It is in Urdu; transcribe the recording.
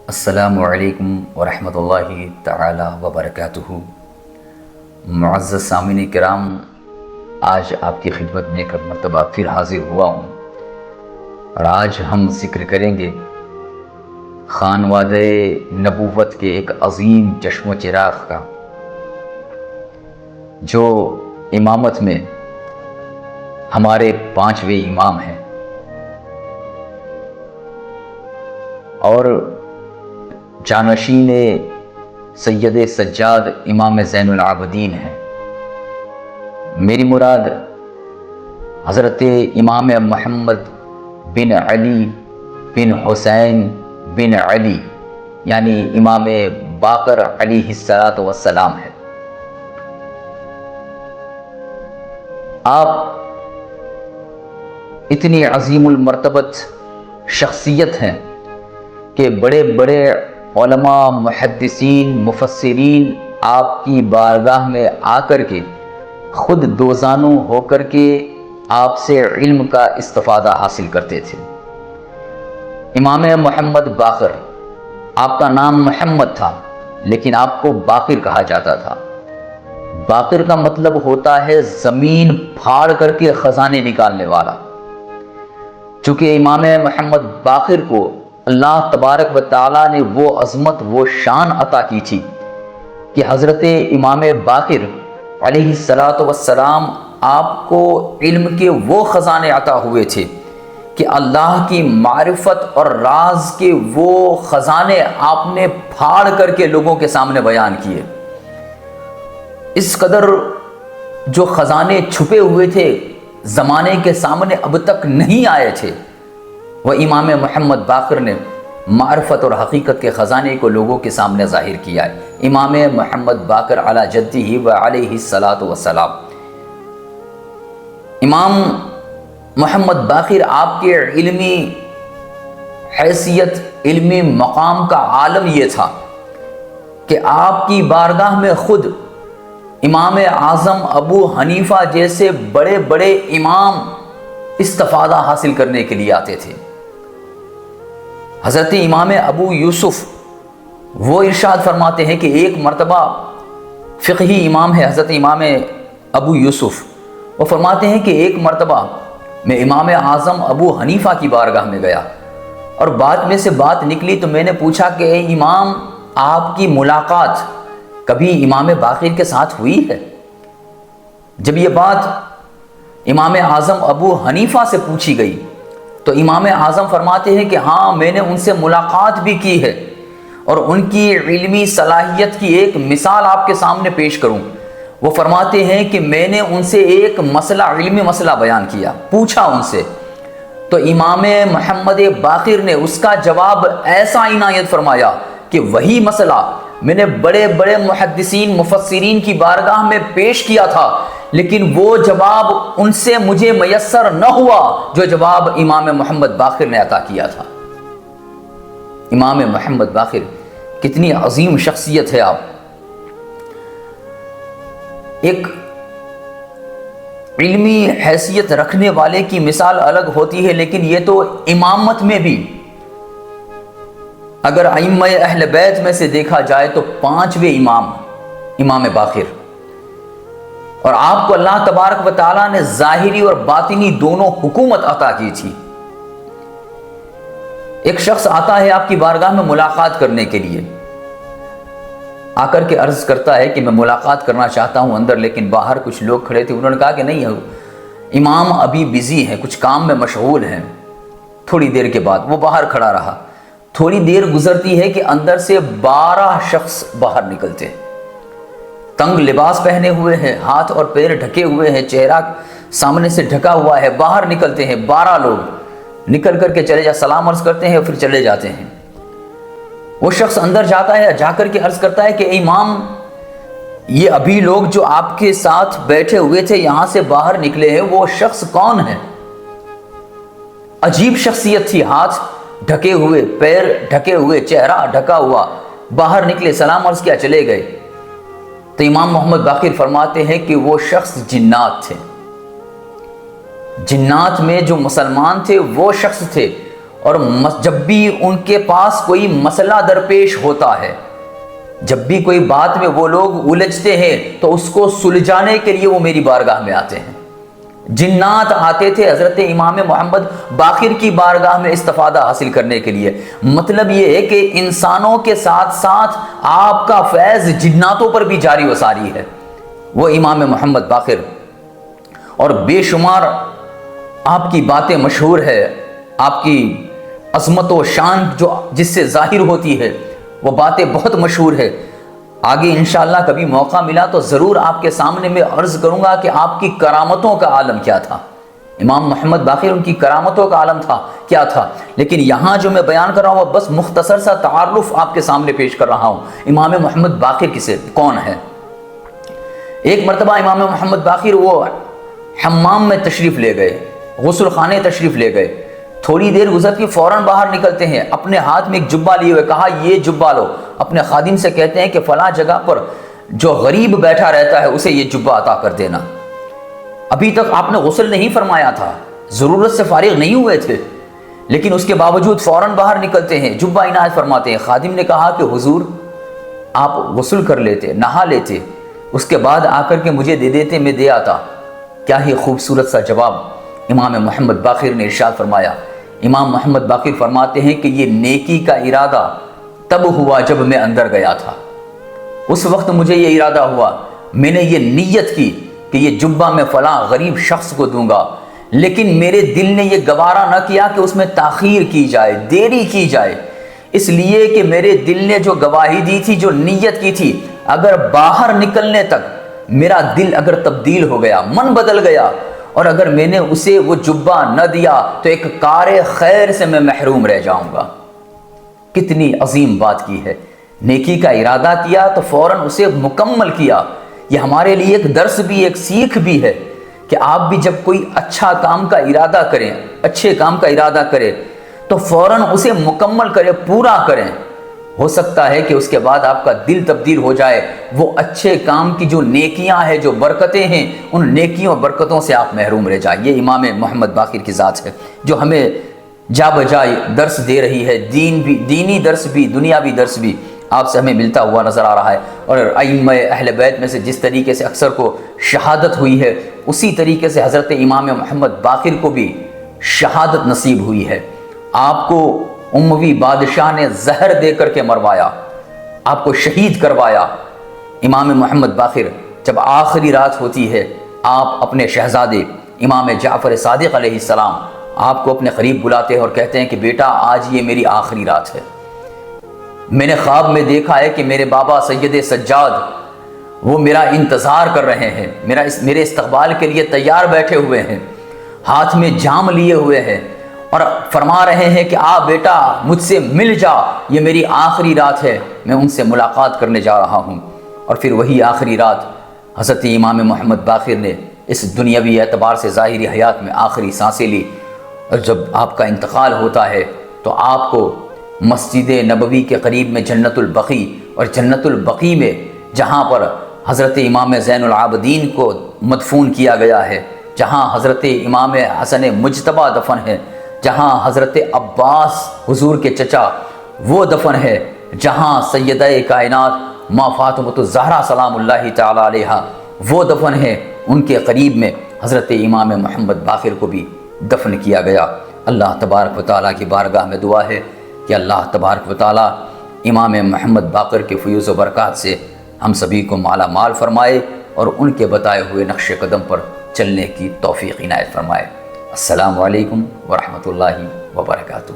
السلام علیکم ورحمۃ اللہ تعالی وبرکاتہ۔ معزز سامعین کرام، آج آپ کی خدمت میں ایک مرتبہ پھر حاضر ہوا ہوں اور آج ہم ذکر کریں گے خانوادہ نبوت کے ایک عظیم چشم و چراغ کا، جو امامت میں ہمارے 5ویں امام ہیں اور جانشین سید سجاد امام زین العابدین ہیں۔ میری مراد حضرت امام محمد بن علی بن حسین بن علی یعنی امام باقر علیہ السلام ہے۔ آپ اتنی عظیم المرتبت شخصیت ہیں کہ بڑے بڑے علماء، محدثین، مفسرین آپ کی بارگاہ میں آ کر کے خود دوزانو ہو کر کے آپ سے علم کا استفادہ حاصل کرتے تھے۔ امام محمد باقر، آپ کا نام محمد تھا لیکن آپ کو باقر کہا جاتا تھا۔ باقر کا مطلب ہوتا ہے زمین پھاڑ کر کے خزانے نکالنے والا۔ چونکہ امام محمد باقر کو اللہ تبارک و تعالیٰ نے وہ عظمت، وہ شان عطا کی تھی کہ حضرت امام باقر علیہ السلام آپ کو علم کے وہ خزانے عطا ہوئے تھے کہ اللہ کی معرفت اور راز کے وہ خزانے آپ نے پھاڑ کر کے لوگوں کے سامنے بیان کیے۔ اس قدر جو خزانے چھپے ہوئے تھے، زمانے کے سامنے اب تک نہیں آئے تھے، وہ امام محمد باقر نے معرفت اور حقیقت کے خزانے کو لوگوں کے سامنے ظاہر کیا ہے۔ امام محمد باقر علی جدہ و علیہ السلام، امام محمد باقر آپ کے علمی حیثیت، علمی مقام کا عالم یہ تھا کہ آپ کی بارگاہ میں خود امام اعظم ابو حنیفہ جیسے بڑے بڑے امام استفادہ حاصل کرنے کے لیے آتے تھے۔ حضرت امام ابو یوسف وہ ارشاد فرماتے ہیں کہ ایک مرتبہ، فقہی امام ہے حضرت امام ابو یوسف، وہ فرماتے ہیں کہ ایک مرتبہ میں امام اعظم ابو حنیفہ کی بارگاہ میں گیا اور بات میں سے بات نکلی تو میں نے پوچھا کہ اے امام، آپ کی ملاقات کبھی امام باقر کے ساتھ ہوئی ہے؟ جب یہ بات امام اعظم ابو حنیفہ سے پوچھی گئی تو امام اعظم فرماتے ہیں کہ ہاں، میں نے ان سے ملاقات بھی کی ہے اور ان کی علمی صلاحیت کی ایک مثال آپ کے سامنے پیش کروں۔ وہ فرماتے ہیں کہ میں نے ان سے ایک مسئلہ، علمی مسئلہ بیان کیا، پوچھا ان سے، تو امام محمد باقر نے اس کا جواب ایسا عنایت فرمایا کہ وہی مسئلہ میں نے بڑے بڑے محدثین، مفسرین کی بارگاہ میں پیش کیا تھا، لیکن وہ جواب ان سے مجھے میسر نہ ہوا جو جواب امام محمد باقر نے عطا کیا تھا۔ امام محمد باقر کتنی عظیم شخصیت ہے۔ آپ ایک علمی حیثیت رکھنے والے کی مثال الگ ہوتی ہے، لیکن یہ تو امامت میں بھی اگر ائمہ اہل بیت میں سے دیکھا جائے تو 5ویں امام امام باقر، اور آپ کو اللہ تبارک و تعالیٰ نے ظاہری اور باطنی دونوں حکومت عطا کی تھی۔ ایک شخص آتا ہے آپ کی بارگاہ میں ملاقات کرنے کے لیے، آ کر کے عرض کرتا ہے کہ میں ملاقات کرنا چاہتا ہوں اندر، لیکن باہر کچھ لوگ کھڑے تھے، انہوں نے کہا کہ نہیں، امام ابھی بزی ہیں، کچھ کام میں مشغول ہیں۔ تھوڑی دیر کے بعد وہ باہر کھڑا رہا، تھوڑی دیر گزرتی ہے کہ اندر سے 12 شخص باہر نکلتے ہیں، تنگ لباس پہنے ہوئے ہیں، ہاتھ اور پیر ڈھکے ہوئے ہیں، چہرہ سامنے سے ڈھکا ہوا ہے، باہر نکلتے ہیں 12 لوگ، نکل کر کے چلے سلام عرض کرتے ہیں، پھر چلے جاتے ہیں۔ وہ شخص اندر جاتا ہے، جا کر کے عرض کرتا ہے کہ اے امام، یہ ابھی لوگ جو آپ کے ساتھ بیٹھے ہوئے تھے یہاں سے باہر نکلے ہیں، وہ شخص کون ہے؟ عجیب شخصیت تھی، ہاتھ ڈھکے ہوئے، پیر ڈھکے ہوئے، چہرہ ڈھکا ہوا، باہر نکلے، سلام عرض کیا، چلے گئے۔ تو امام محمد باقر فرماتے ہیں کہ وہ شخص جنات تھے۔ جنات میں جو مسلمان تھے وہ شخص تھے، اور جب بھی ان کے پاس کوئی مسئلہ درپیش ہوتا ہے، جب بھی کوئی بات میں وہ لوگ الجھتے ہیں تو اس کو سلجھانے کے لیے وہ میری بارگاہ میں آتے ہیں۔ جنات آتے تھے حضرت امام محمد باقر کی بارگاہ میں استفادہ حاصل کرنے کے لیے۔ مطلب یہ ہے کہ انسانوں کے ساتھ ساتھ آپ کا فیض جناتوں پر بھی جاری و ساری ہے، وہ امام محمد باقر۔ اور بے شمار آپ کی باتیں مشہور ہے، آپ کی عظمت و شان جو جس سے ظاہر ہوتی ہے وہ باتیں بہت مشہور ہے۔ آگے انشاءاللہ کبھی موقع ملا تو ضرور آپ کے سامنے میں عرض کروں گا کہ آپ کی کرامتوں کا عالم کیا تھا۔ امام محمد باقر ان کی کرامتوں کا عالم تھا کیا تھا، لیکن یہاں جو میں بیان کر رہا ہوں وہ بس مختصر سا تعارف آپ کے سامنے پیش کر رہا ہوں۔ امام محمد باقر کسے کون ہے؟ ایک مرتبہ امام محمد باقر وہ حمام میں تشریف لے گئے، غسل خانے تشریف لے گئے، تھوڑی دیر گزرتی فوراً باہر نکلتے ہیں، اپنے ہاتھ میں ایک جبہ لیے ہوئے، کہا یہ جبہ لو، اپنے خادم سے کہتے ہیں کہ فلاں جگہ پر جو غریب بیٹھا رہتا ہے اسے یہ جبہ عطا کر دینا۔ ابھی تک آپ نے غسل نہیں فرمایا تھا، ضرورت سے فارغ نہیں ہوئے تھے، لیکن اس کے باوجود فوراً باہر نکلتے ہیں، جبہ عنایت فرماتے ہیں۔ خادم نے کہا کہ حضور آپ غسل کر لیتے، نہا لیتے، اس کے بعد آ کر کے مجھے دے دیتے، میں دے آتا۔ کیا ہی خوبصورت سا جواب امام محمد باقر نے ارشاد فرمایا۔ امام محمد باقر فرماتے ہیں کہ یہ نیکی کا ارادہ تب ہوا جب میں اندر گیا تھا، اس وقت مجھے یہ ارادہ ہوا، میں نے یہ نیت کی کہ یہ جبہ میں فلاں غریب شخص کو دوں گا، لیکن میرے دل نے یہ گوارا نہ کیا کہ اس میں تاخیر کی جائے، دیری کی جائے، اس لیے کہ میرے دل نے جو گواہی دی تھی، جو نیت کی تھی، اگر باہر نکلنے تک میرا دل اگر تبدیل ہو گیا، من بدل گیا، اور اگر میں نے اسے وہ جبہ نہ دیا تو ایک کار خیر سے میں محروم رہ جاؤں گا۔ کتنی عظیم بات کی ہے، نیکی کا ارادہ کیا تو فوراً اسے مکمل کیا۔ یہ ہمارے لیے ایک درس بھی، ایک سیکھ بھی ہے کہ آپ بھی جب کوئی اچھا کام کا ارادہ کریں، اچھے کام کا ارادہ کریں تو فوراً اسے مکمل کریں، پورا کریں۔ ہو سکتا ہے کہ اس کے بعد آپ کا دل تبدیل ہو جائے، وہ اچھے کام کی جو نیکیاں ہیں، جو برکتیں ہیں، ان نیکیوں اور برکتوں سے آپ محروم رہ جائیں۔ یہ امام محمد باقر کی ذات ہے جو ہمیں جا بجائے درس دے رہی ہے، دینی درس بھی، دنیاوی درس بھی آپ سے ہمیں ملتا ہوا نظر آ رہا ہے۔ اور ائمہ اہل بیت میں سے جس طریقے سے اکثر کو شہادت ہوئی ہے، اسی طریقے سے حضرت امام محمد باقر کو بھی شہادت نصیب ہوئی ہے۔ آپ کو اموی بادشاہ نے زہر دے کر کے مروایا، آپ کو شہید کروایا۔ امام محمد باقر جب آخری رات ہوتی ہے، آپ اپنے شہزادے امام جعفر صادق علیہ السلام آپ کو اپنے قریب بلاتے ہیں اور کہتے ہیں کہ بیٹا آج یہ میری آخری رات ہے، میں نے خواب میں دیکھا ہے کہ میرے بابا سید سجاد وہ میرا انتظار کر رہے ہیں، میرے استقبال کے لیے تیار بیٹھے ہوئے ہیں، ہاتھ میں جام لیے ہوئے ہیں اور فرما رہے ہیں کہ آ بیٹا مجھ سے مل جا، یہ میری آخری رات ہے، میں ان سے ملاقات کرنے جا رہا ہوں۔ اور پھر وہی آخری رات حضرت امام محمد باقر نے اس دنیاوی اعتبار سے ظاہری حیات میں آخری سانسیں لی، اور جب آپ کا انتقال ہوتا ہے تو آپ کو مسجد نبوی کے قریب میں جنت البقیع، اور جنت البقیع میں جہاں پر حضرت امام زین العابدین کو مدفون کیا گیا ہے، جہاں حضرت امام حسن مجتبیٰ دفن ہے، جہاں حضرت عباس حضور کے چچا وہ دفن ہے، جہاں سیدہ کائنات ماں فاطمۃ الزہرا سلام اللہ تعالی علیہا وہ دفن ہے، ان کے قریب میں حضرت امام محمد باقر کو بھی دفن کیا گیا۔ اللہ تبارک و تعالیٰ کی بارگاہ میں دعا ہے کہ اللہ تبارک و تعالیٰ امام محمد باقر کے فیوز و برکات سے ہم سبھی کو مالا مال فرمائے اور ان کے بتائے ہوئے نقش قدم پر چلنے کی توفیق عنایت فرمائے۔ السلام علیکم ورحمۃ اللہ وبرکاتہ۔